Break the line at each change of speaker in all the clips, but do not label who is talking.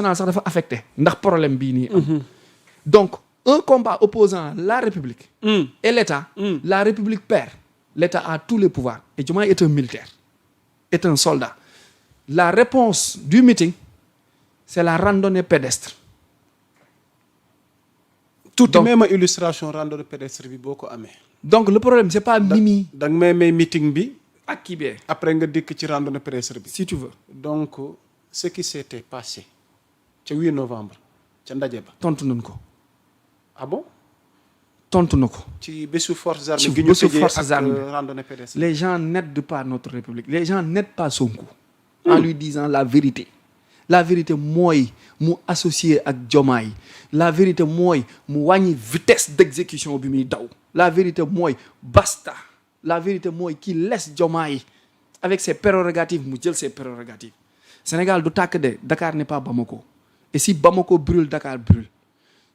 national sax dafa affecté ndax problème bii nii am donc un combat opposant la République et l'État la République perd l'État a tous les pouvoirs et Diomaye est un militaire est un soldat la réponse du meeting c'est la randonnée pédestre
tuuti même illustration randonnée pédestre bi boo ko amee
donc le problème c'est pas Mimi
da nga may meeting bi
ak kii bee
après nga dikk ci randonnée pédestre bi
si tu veux
donc ce qui s'était passé ca 8 novembre ca ndaje ba
tontu nañ ko
ah bon
tontu na ko
ci bésu forces armées
ci
gi ñu
bésu
tëjee
forces
ak
armées
randonnée pédestre
les gens n'aident pas notre République les gens n'aident pas Sonko en lui disant la vérité mooy mu associé ak Diomaye la vérité mooy mu wàññi vitesse d'exécution bi muy daw la vérité mooy basta la vérité mooy qu'il laisse Diomaye avec ses prérogatives mu jël ses prérogatives Sénégal du tàkk de Dakar n'est pas Bamako et si Bamako brûle Dakar brûle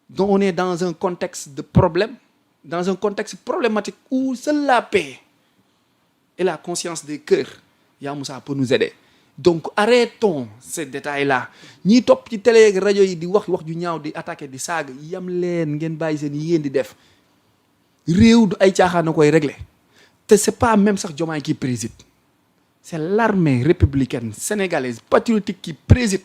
donc on est dans un contexte de problème dans un contexte problématique où seule la paix et la conscience des cœurs yaa Moussa peut nous aider donc arrêtons ces détails-là ñiy topp ci télé ak rajo yi di wax ju ñaaw di attaquer di saaga yam leen ngeen bàyyi seen yi ngeen di def réew du ay caaxaan na koy régler te c'est pas même sax Diomaye qui préside c'est l'armée républicaine sénégalaise patriotique qui préside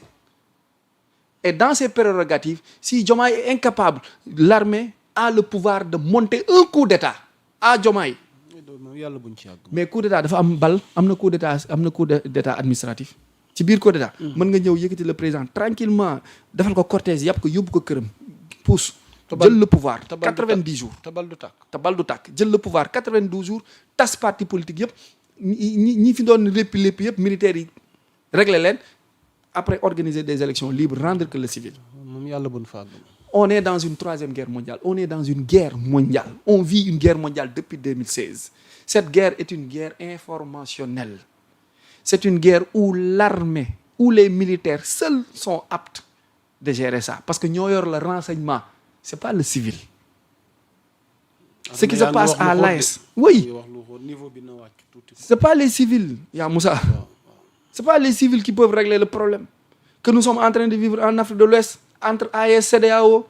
et dans ses prérogatives si Diomaye est incapable l'armée a le pouvoir de monter un coup d'état à Diomaye
yàlla buñ ci yàgg
mais coup d'état dafa am bal am na coup d'état administratif ci biir coup d'état mën nga ñëw yëkkati le président tranquillement defal ko cortège yàpp ko yóbbu ko këram pousse jël le pouvoir 90 jours
te bal du tàkk
jël le pouvoir 92 jours tas parti politique yëpp ñi fi doon lépp yëpp militaires yi régler leen après organiser des élections libres rendre que le civil
moom yàlla buñ fa àgg
on est dans une troisième guerre mondiale on est dans une guerre mondiale on vit une guerre mondiale depuis 2016 cette guerre est une guerre informationnelle c'est une guerre où l'armée où les militaires seuls sont aptes de gérer ça parce que ñoo yor le renseignement c'est pas le civil ce qui se passe à l'AES oui c'est pas les civils yaa Moussa c'est pas les civils qui peuvent régler le problème que nous sommes en train de vivre en Afrique de l'Ouest entre AES CEDEAO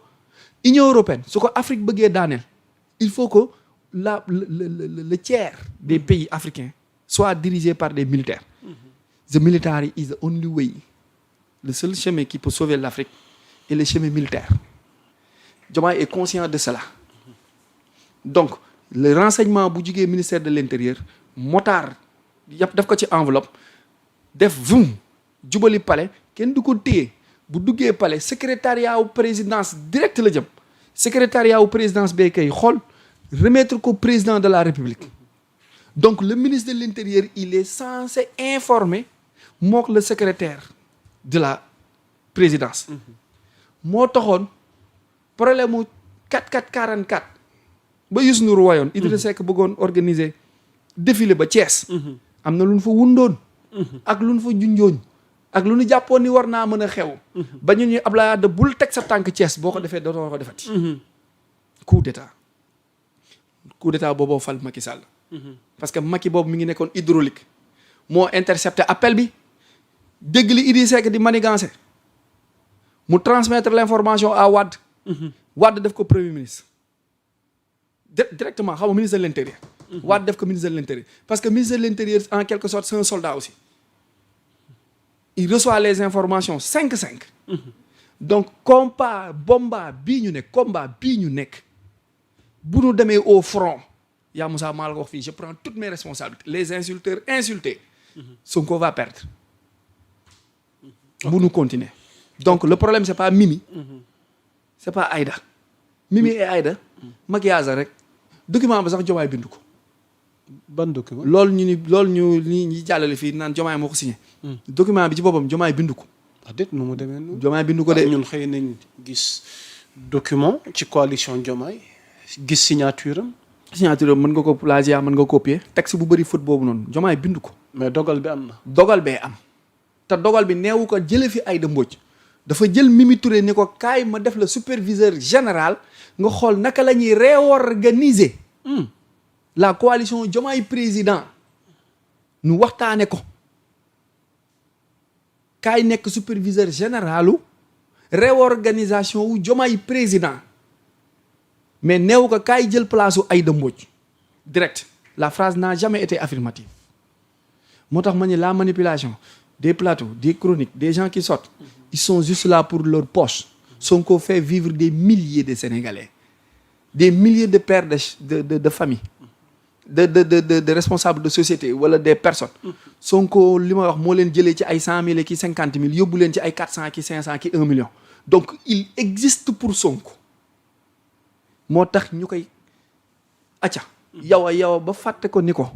Union européenne su ko Afrique bëggee daaneel il faut que le tiers des pays africains soit dirigé par des militaires the military is the only way le seul chemin qui peut sauver l'Afrique est le chemin militaire Diomaye est conscient de cela donc le renseignement bu jugee ministère de l'intérieur motard yëpp daf ko ci enveloppe def vum jubali palais kenn du ko téye bu duggee palais secrétariat wu présidence direct la jëm secrétariat wu présidence bay kay xool remettre ko président de la République donc le ministre de l'intérieur il est censé informer mook le secrétaire de la présidence moo taxoon problème mu 4444 ba Youssou Ndour wayoon Idrissa Seck bëggoon organiser défilé ba Thiès am na lu ñu fa wundoon ak lu ñu fa junjooñ ak lu ñu jàppoon ni war naa mën a xew ba ñu Abdoulaye Wade bul teg sa tànk Thiès boo ko defee dootoo ko defati coup d'état booboo fal Macky Sall parce que Macky boobu mi ngi nekkoon hydraulique moo intercepté appel bi dégg li Idrissa Seck di manigancé mu transmettre l'information à Wade Wade def ko premier ministre directement xam nga ministre de l'intérieur Wade def ko ministre de l'intérieur parce que ministre de l'intérieur en quelque sorte c'est un soldat aussi il reçoit les informations 5-5 donc combat bii ñu nekk bu ñu demee au front yaa Moussa maa la ko wax fii je prends toutes mes responsabilités les insulteurs insultés Sonko va perdre bu ñu continuer donc le problème c'est pas Mimi c'est pas Aïda Mimi et Aïda maquillage rek document ba sax Diomaye bindu ko
ban document
loolu ñi jàllale fii naan Diomaye moo ko signé document bi ci boppam Diomaye bindu ko
déet nu mu demee noonu
Diomaye bindu ko de
ñun xëy nañ gis document ci coalition Diomaye gis signature am
mën nga ko plagiat mën nga copier texte bu bëri faute boobu noonu Diomaye bindu ko
mais dogal bi am na
dogal bee am te dogal bi neewu ko jële fi Aïda Mbodj dafa jël Mimi Touré ni ko kaay ma def la superviseur général nga xool naka la ñuy réorganiser la coalition Diomaye président nu waxtaane ko kaay nekk superviseur généralu réorganisation wu Diomaye président mais neew ko kaay jël place u Aïda Mbodj direct la phrase n'a jamais été affirmative moo tax ma ni la manipulation des plateaux des chroniques des gens qui sortent ils sont juste là pour leur poche. Sonko fait vivre des milliers de Sénégalais des milliers de pères de famille de responsables de société wala des personnes Sonko li ma wax moo leen jëlee ci ay 100 000 ki 50 000 yóbbu leen ci ay 400 ki 500 ki 1 million donc il existe pour Sonko moo tax ñu koy acca yow ba fàtte ko ni ko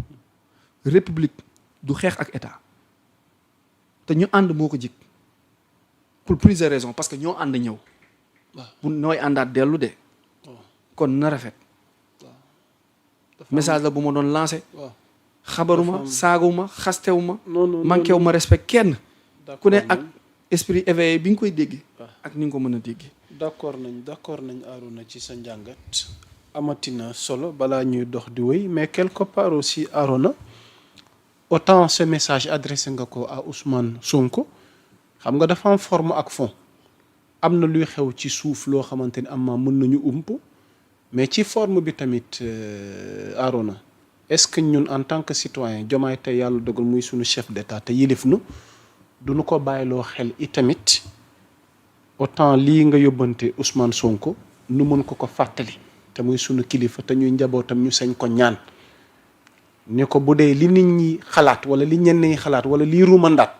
république du xeex ak état te ñu ànd moo ko jik pour plusieurs raisons parce que ñoo ànd ñëw bu nooy àndaat dellu de kon na rafet message la bu ma doon lancé xabaruma saaguma xastewuma manquéwu ma respect kenn ku ne ak esprit éveillé bi nga koy dégg ak ni nga ko mën a dégg
d'accord nañ Arona ci sa njàngat amatina solo balaa ñuy dox di wéy mais quelque part aussi Arona autant ce message adressé nga ko à Ousmane Sonko xam nga dafa am forme ak fond am na luy xew ci suuf loo xamante ni am mën nañu ump mais ci forme bi tamit Arona est-ce que ñun en tant que citoyen Diomaye tey yàlla dogal muy suñu chef d'état te yilif nu duñu ko bàyyiloo xel i tamit autant lii nga yóbbante Ousmane Sonko nu mën ko fàttali te muy suñu kilifa te ñuy njabootam ñu sañ ko ñaan ne ko bu dee li nit ñi xalaat wala li ñenn ñi xalaat wala lii ruumandaat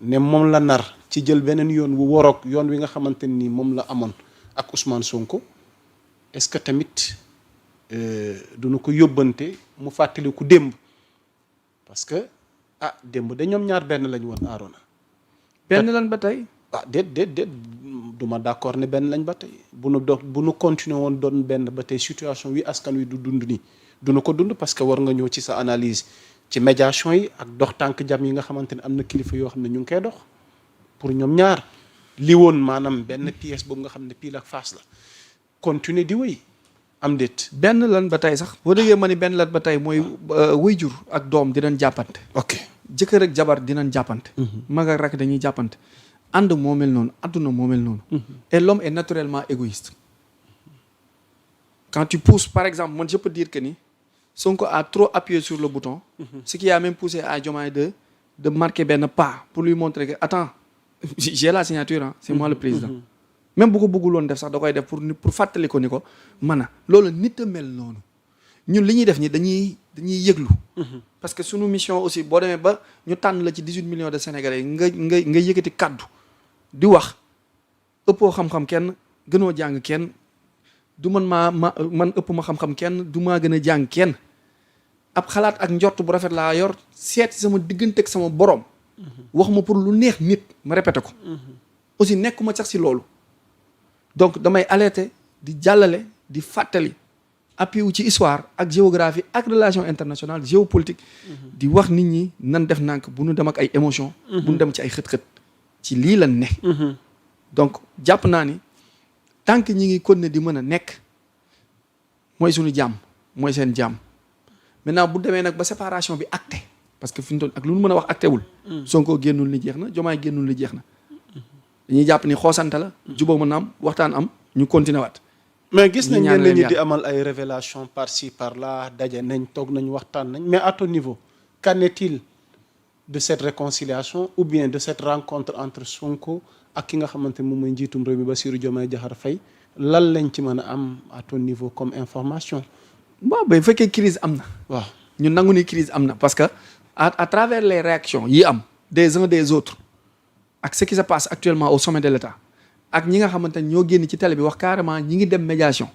ne moom la nar ci jël beneen yoon wu waroog yoon wi nga xamante ni moom la amoon ak Ousmane Sonko est-ce que tamit duñu ko yóbbante mu fàttaliku démb parce que démb de ñoom ñaar benn lañ woon Arona
benn lan ba tey
déet duma d'accord ne benn lañ ba tey bu nu continuer woon doon benn ba tey situation wi askan wi du dund nii duna ko dund parce que war nga ñëw ci sa analyse ci médiation yi ak dox tànk jàmm yi nga xamante ne am na kilifa yoo xam ne ñu ngi koy dox pour ñoom ñaar li woon maanaam benn pièce boobu nga xam ne pile ak face la continuer di wéy am déet
benn lan ba tey sax boo déggee ma ni benn lan ba tey mooy waajur ak doom dinañ jàppante
ok
jëkkër ak jabar dinañ jàppante mag ak rakk dañuy jàppante ànd moo mel noonu àdduna moo mel noonu et l'homme est naturellement égoïste quand tu pousses par exemple man je peux dire que ni Sonko a trop appuyé sur le bouton ce qui a même poussé à Diomaye de marquer benn pas pour lui montrer que attends j'ai la signature c'est moi le président même bu ko bëggul woon def sax da koy def pour fàttali ko ni ko man loolu nit a mel noonu ñun li ñuy def ni dañuy yëglu parce que sunu mission aussi boo demee ba ñu tànn la ci 18 millions de Sénégalais nga yëkkati kaddu di wax ëppoo xam-xam kenn gënoo jàng kenn du man ëpp ma xam-xam kenn du maa gën a jàng kenn ab xalaat ak njort bu rafet laa yor seet sama diggante ak sama borom wax ma pour lu neex nit ma répété ko aussi nekkuma sax si loolu donc damay alerter di jàllale di fàttali appui wu ci histoire ak géographie ak relation internationale géopolitique di wax nit ñi nan def nànk bu nu dem ak ay émotion bu nu dem ci ay xët-xët ci lii lan ne donc jàpp naa ni tant que ñi ngi continuer di mën a nekk mooy suñu jàmm mooy seen jàmm maintenant bu demee nag ba séparation bi acté parce que fi ñu toll ak lu nu mën a wax acté wul Sonko génnul ni jeex na Diomaye génnul ni jeex na dañuy jàpp ni xoosante la jubóo mën na am waxtaan am ñu continuer waat
mais gis nañ ñenn ñi di amal ay révélation par ci par là daje nañ toog nañ waxtaan nañ mais à ton niveau qu'en est-il de cette réconciliation ou bien de cette rencontre entre Sonko ak ki nga xamante moom mooy njiitum réew mi Bassirou Diomaye Diakhar Faye lan lañ ci mën a am à ton niveau comme information
waaw ba fekkee crise am na
waaw
ñu nangu ni crise am na parce que à travers les réactions yi am des uns des autres ak ce qui se passe actuellement au sommet de l'État ak ñi nga xamante ne ñoo génn ci télé bi wax carrément ñi ngi dem médiation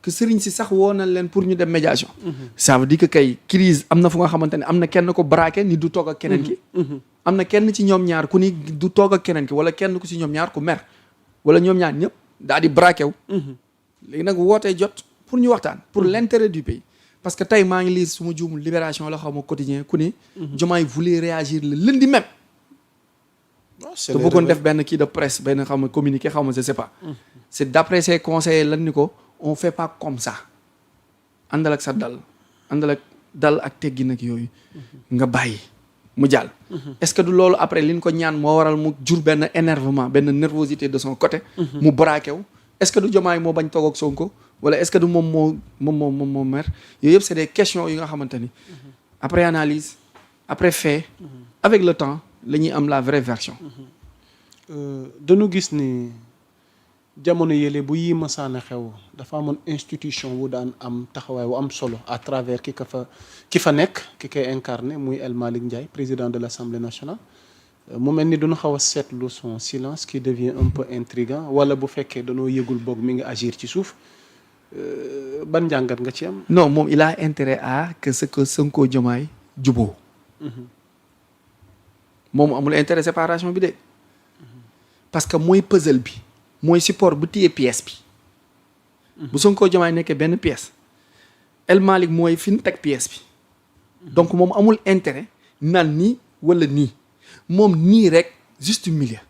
que sëriñ si sax woo nañ leen pour ñu dem médiation ça veut dire que kay crise am na fu nga xamante ne am na kenn ko braqué ni du toog ak keneen ki am na kenn ci ñoom ñaar ku ni du toog ak keneen ki wala kenn ku ci ñoom ñaar ku mer wala ñoom ñaar ñëpp daal di braqué wu léegi nag wootee jot pour ñu waxtaan pour l'intérêt du pays parce que tey maa ngi lire su ma juumul Libération la xaw ma quotidien ku ni Diomaye voulait réagir le lundi même te bëggoon def benn kii de presse benn xaw ma communiqué xaw ma je sais pas c'est d'après ses conseillers lan ni ko on fait pas comme ça àndal ak sa dal àndal ak dal ak teggi nag yooyu nga bàyyi mu jàll. est-ce que du loolu après li ñu ko ñaan moo waral mu jur benn énervement benn nervosité de son côté. mu braqué wu est-ce que du Diomaye moo bañ toog ak Sonko wala est-ce que du moom moo mer yooyu yëpp c'est des questions yi nga xamante ni. après analyse après fait. avec le temps la ñuy am la vraie version.
dañu gis ni jamono yële bu yi masaana xew dafa amoon institution wu daan am taxawaay wu am solo à travers ki fa nekk ki koy incarné muy El Malick Ndiaye président de l'Assemblée nationale. mu mel ni dañu xaw a seetlu son silence qui devient un peu intriguant wala bu fekkee dañoo yëgul boog mi ngi agir ci suuf ban njàngat nga ci am.
non moom il a intérêt à que ce que Sonko Diomaye juboo moom amul intérêt séparation bi de parce que mooy puzzle bi mooy support bu téye pièce bi bu Sonko Diomaye nekkee benn pièce El Malick mooy fi ñu teg pièce bi donc moom amul intérêt naan nii wala nii moom nii rek juste milieu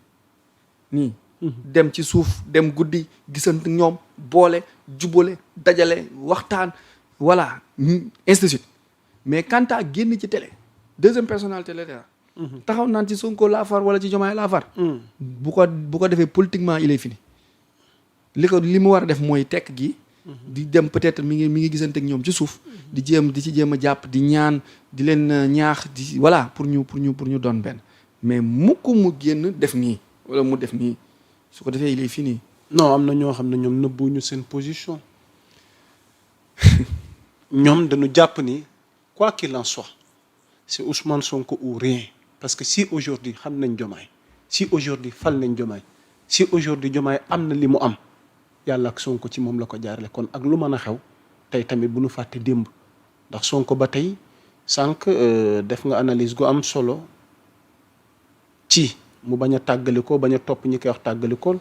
nii dem ci suuf dem guddi gisante ñoom boole jubale dajale waxtaan voilà ainsi de suite mais quant à génn ci télé deuxième personnalité la taxaw naan ci Sonko laa far wala ci Diomaye laa far bu ko defee politiquement il est fini li mu war a def mooy tekk gi di dem peut-être mi ngi gisante ak ñoom ci suuf di ci jéem a jàpp di ñaan di leen ñaax di voilà pour ñu doon benn mais mukk mu génn def nii wala mu def nii su ko defee il est fini.
non am na ñoo xam ne ñoom nëbbuñu seen position ñoom dañu jàpp ni quoi qu'il en soit c'est Ousmane Sonko ou rien parce que si aujourd'hui xam nañ Diomaye si aujourd'hui fal nañ Diomaye si aujourd'hui Diomaye am na li mu am yàlla ak Sonko ci moom la ko jaarale kon ak lu mën a xew tey tamit bu nu fàtte démb ndax Sonko ba tey sànq def nga analyse gu am solo ci mu bañ a tàggalikoo bañ a topp ñi koy wax tàggalikool